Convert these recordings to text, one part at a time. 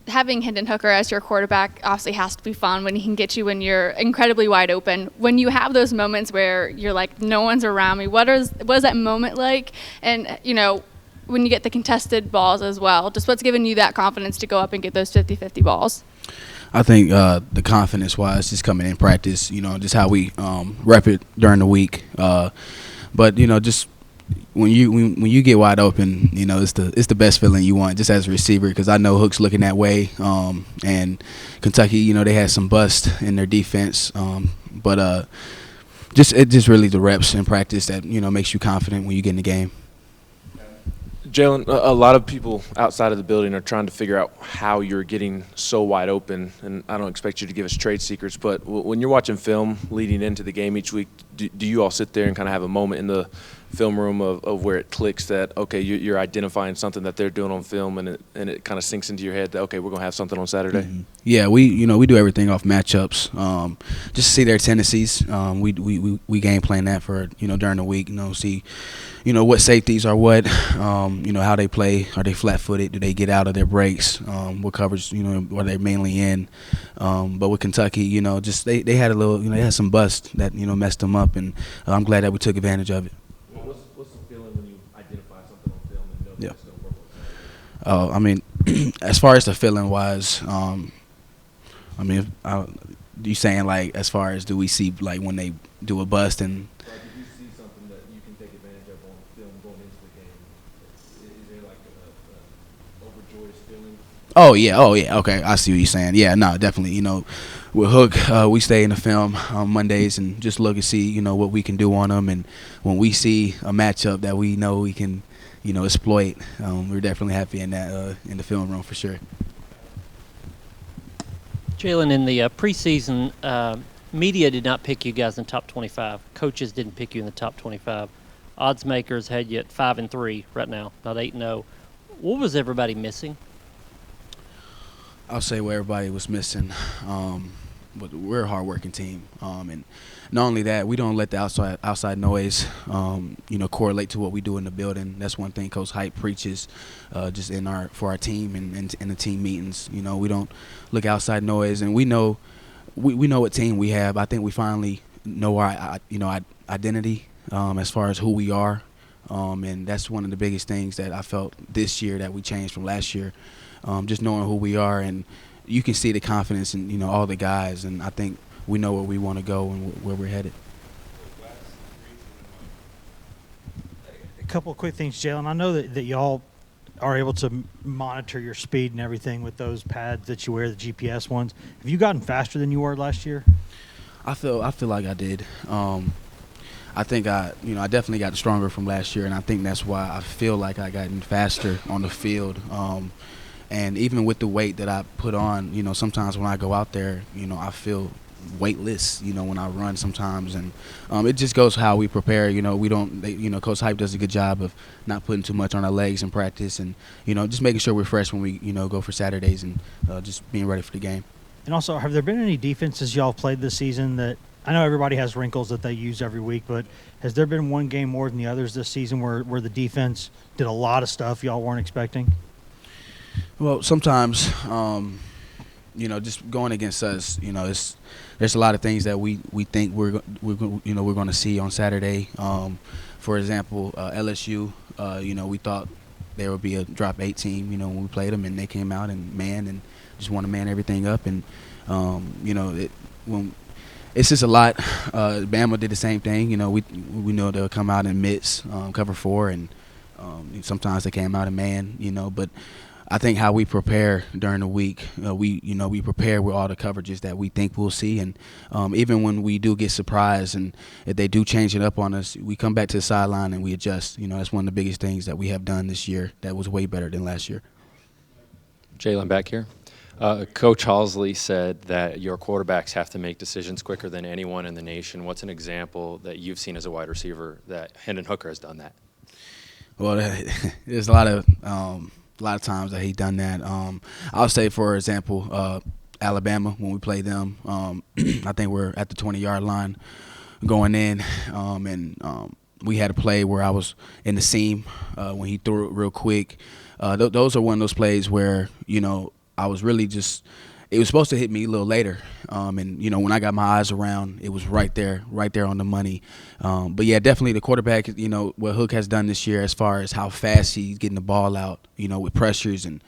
having Hendon Hooker as your quarterback obviously has to be fun when he can get you when you're incredibly wide open. When you have those moments where you're like, no one's around me, what is that moment like? And, when you get the contested balls as well, just what's given you that confidence to go up and get those 50-50 balls? I think the confidence-wise, just coming in practice, just how we rep it during the week. But just when you get wide open, it's the best feeling you want just as a receiver, because I know Hook's looking that way. And Kentucky, they had some bust in their defense, but just really the reps in practice that makes you confident when you get in the game. Jalin, a lot of people outside of the building are trying to figure out how you're getting so wide open, and I don't expect you to give us trade secrets, but when you're watching film leading into the game each week, do you all sit there and kind of have a moment in the film room of where it clicks that, okay, you're identifying something that they're doing on film, and it kind of sinks into your head that, okay, we're going to have something on Saturday? Mm-hmm. Yeah, we do everything off matchups, just to see their tendencies. We game plan that for during the week. See what safeties are what, how they play. Are they flat-footed? Do they get out of their breaks? What coverage are they mainly in? But with Kentucky, just they had a little, they had some bust that messed them up, and I'm glad that we took advantage of it. What's the feeling when you identify something on film and know Yeah. that it's going to work? I mean, as far as the feeling wise, you saying like as far as do we see like when they do a bust and. Like if you see something that you can take advantage of on film going into the game, is there like a overjoyous feeling? Oh yeah. Okay, I see what you're saying. Yeah, no, definitely. With Hook, we stay in the film on Mondays and just look and see, what we can do on them. And when we see a matchup that we know we can, exploit, we're definitely happy in that in the film room for sure. Jalin, in the preseason, media did not pick you guys in the top 25. Coaches didn't pick you in the top 25. Odds makers had you at 5-3 right now, not 8-0. What was everybody missing? I'll say where everybody was missing. But we're a hard-working team, and not only that, we don't let the outside noise, correlate to what we do in the building. That's one thing Coach Hyatt preaches, just for our team and in the team meetings. We don't look outside noise, and we know what team we have. I think we finally know our identity as far as who we are, and that's one of the biggest things that I felt this year that we changed from last year. Just knowing who we are, and you can see the confidence in all the guys, and I think we know where we want to go and where we're headed. A couple of quick things, Jalin. I know that y'all are able to monitor your speed and everything with those pads that you wear, the GPS ones. Have you gotten faster than you were last year? I feel like I did. I think I definitely got stronger from last year, and I think that's why I feel like I gotten faster on the field. And even with the weight that I put on, sometimes when I go out there, I feel weightless, when I run sometimes. And it just goes how we prepare. Coach Hype does a good job of not putting too much on our legs in practice, and, just making sure we're fresh when we, go for Saturdays, and just being ready for the game. And also, have there been any defenses y'all played this season that – I know everybody has wrinkles that they use every week, but has there been one game more than the others this season where the defense did a lot of stuff y'all weren't expecting? Well, sometimes, just going against us, there's a lot of things that we think we're going to see on Saturday. For example, LSU, we thought there would be a drop 8 team, when we played them, and they came out and just want to man everything up, and it's just a lot. Bama did the same thing. We know they'll come out and mix, cover 4, and sometimes they came out and man. But I think how we prepare during the week, we prepare with all the coverages that we think we'll see, and even when we do get surprised and if they do change it up on us, we come back to the sideline and we adjust. That's one of the biggest things that we have done this year that was way better than last year. Jalin, back here. Coach Halsley said that your quarterbacks have to make decisions quicker than anyone in the nation. What's an example that you've seen as a wide receiver that Hendon Hooker has done that? Well, there's a lot of times that he's done that. I'll say, for example, Alabama, when we played them, I think we're at the 20-yard line going in, and we had a play where I was in the seam when he threw it real quick. Those are one of those plays where, I was really just – it was supposed to hit me a little later. And, you know, when I got my eyes around, it was right there on the money. But, yeah, definitely the quarterback, you know, what Hook has done this year as far as how fast he's getting the ball out, you know, with pressures and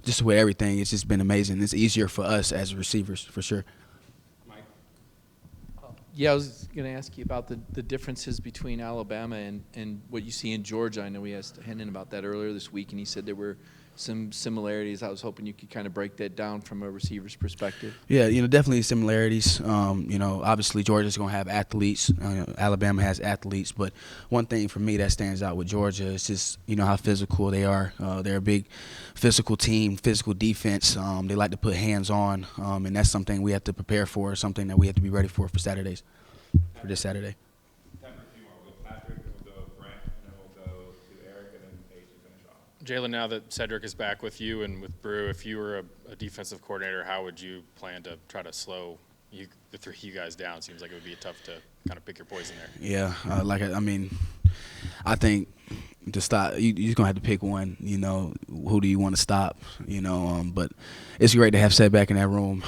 just with everything, it's just been amazing. It's easier for us as receivers for sure. Yeah, I was going to ask you about the differences between Alabama and what you see in Georgia. I know we asked Hendon about that earlier this week, and he said there were some similarities. I was hoping you could kind of break that down from a receiver's perspective. Yeah, you know, definitely similarities. You know, obviously Georgia's going to have athletes. Alabama has athletes. But one thing for me that stands out with Georgia is just, you know, how physical they are. They're a big physical team, physical defense. They like to put hands on, and that's something we have to prepare for, something that we have to be ready for Saturdays, for this Saturday. Jalin, now that Cedric is back with you and with Brew, if you were a defensive coordinator, how would you plan to try to slow the three of you guys down? Seems like it would be tough to kind of pick your poison there. Yeah, I think to stop, you're going to have to pick one, you know, who do you want to stop, you know, but it's great to have Seth back in that room.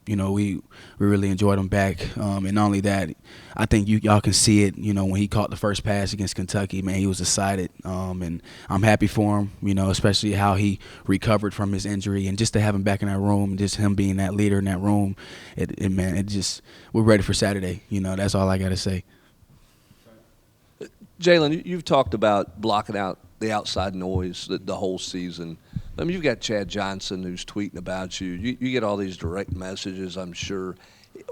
You know, we really enjoyed him back, and not only that, I think y'all can see it, you know, when he caught the first pass against Kentucky, man, he was excited, and I'm happy for him, you know, especially how he recovered from his injury, and just to have him back in that room, just him being that leader in that room, we're ready for Saturday, you know, that's all I got to say. Jalin, you've talked about blocking out the outside noise the whole season. I mean, you've got Chad Johnson who's tweeting about you. You get all these direct messages, I'm sure.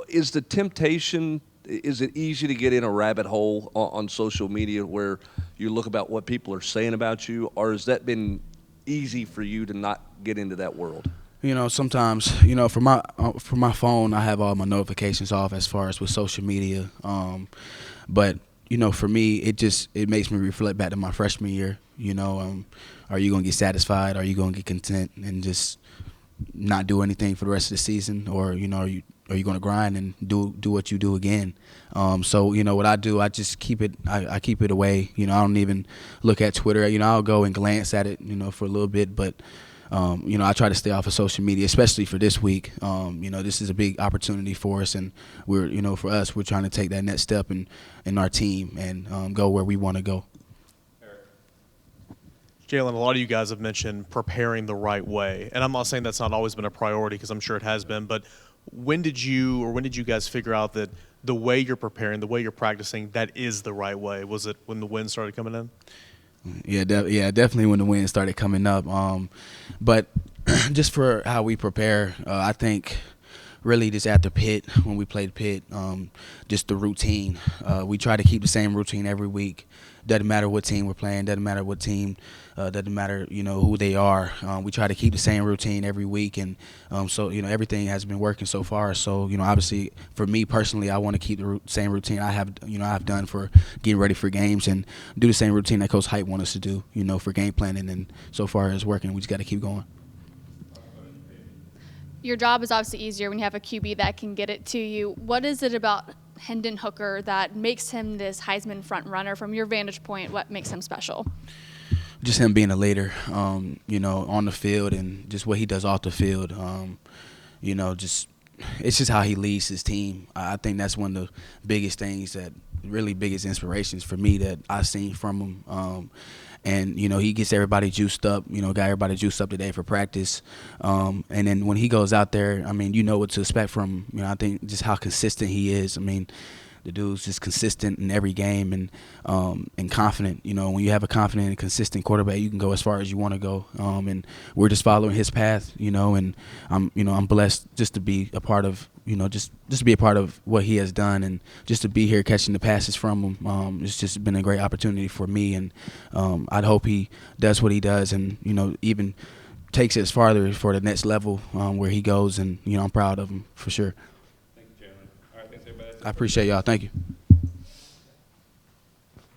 Is the temptation, is it easy to get in a rabbit hole on social media where you look about what people are saying about you, or has that been easy for you to not get into that world? You know, sometimes, you know, for my phone, I have all my notifications off as far as with social media. But you know, for me, it makes me reflect back to my freshman year. You know, are you gonna get satisfied? Are you gonna get content and just not do anything for the rest of the season, or you know, are you gonna grind and do what you do again? So you know, what I do, I just keep it. I keep it away. You know, I don't even look at Twitter. You know, I'll go and glance at it, you know, for a little bit, but. You know, I try to stay off of social media, especially for this week. You know, this is a big opportunity for us, and for us, we're trying to take that next step in our team and go where we want to go. Jalin, a lot of you guys have mentioned preparing the right way, and I'm not saying that's not always been a priority because I'm sure it has been, but when did you guys figure out that the way you're preparing, the way you're practicing, that is the right way? Was it when the wind started coming in? Yeah, definitely when the wind started coming up. But just for how we prepare, I think really just after Pitt, when we played Pitt, just the routine. We try to keep the same routine every week. Doesn't matter what team we're playing. Doesn't matter what team. Doesn't matter, you know, who they are. We try to keep the same routine every week, and so you know everything has been working so far. So you know, obviously for me personally, I want to keep the same routine I've done for getting ready for games, and do the same routine that Coach Hyatt wants us to do, you know, for game planning. And so far it's working. We just got to keep going. Your job is obviously easier when you have a QB that can get it to you. What is it about Hendon Hooker that makes him this Heisman front runner? From your vantage point, what makes him special? Just him being a leader, you know, on the field, and just what he does off the field. You know, it's just how he leads his team. I think that's one of the biggest things, that really biggest inspirations for me that I've seen from him. And, you know, he gets everybody juiced up, you know, got everybody juiced up today for practice. And then when he goes out there, I mean, you know what to expect from him. You know, I think just how consistent he is. I mean, the dude's just consistent in every game, and confident. You know, when you have a confident and consistent quarterback, you can go as far as you want to go. And we're just following his path, you know, and I'm blessed just to be a part of, you know, just to be a part of what he has done, and just to be here catching the passes from him. It's just been a great opportunity for me, and I'd hope he does what he does, and, you know, even takes it as farther for the next level where he goes, and, you know, I'm proud of him for sure. Thank you, Jalin. All right, thanks, everybody. I appreciate y'all. Thank you.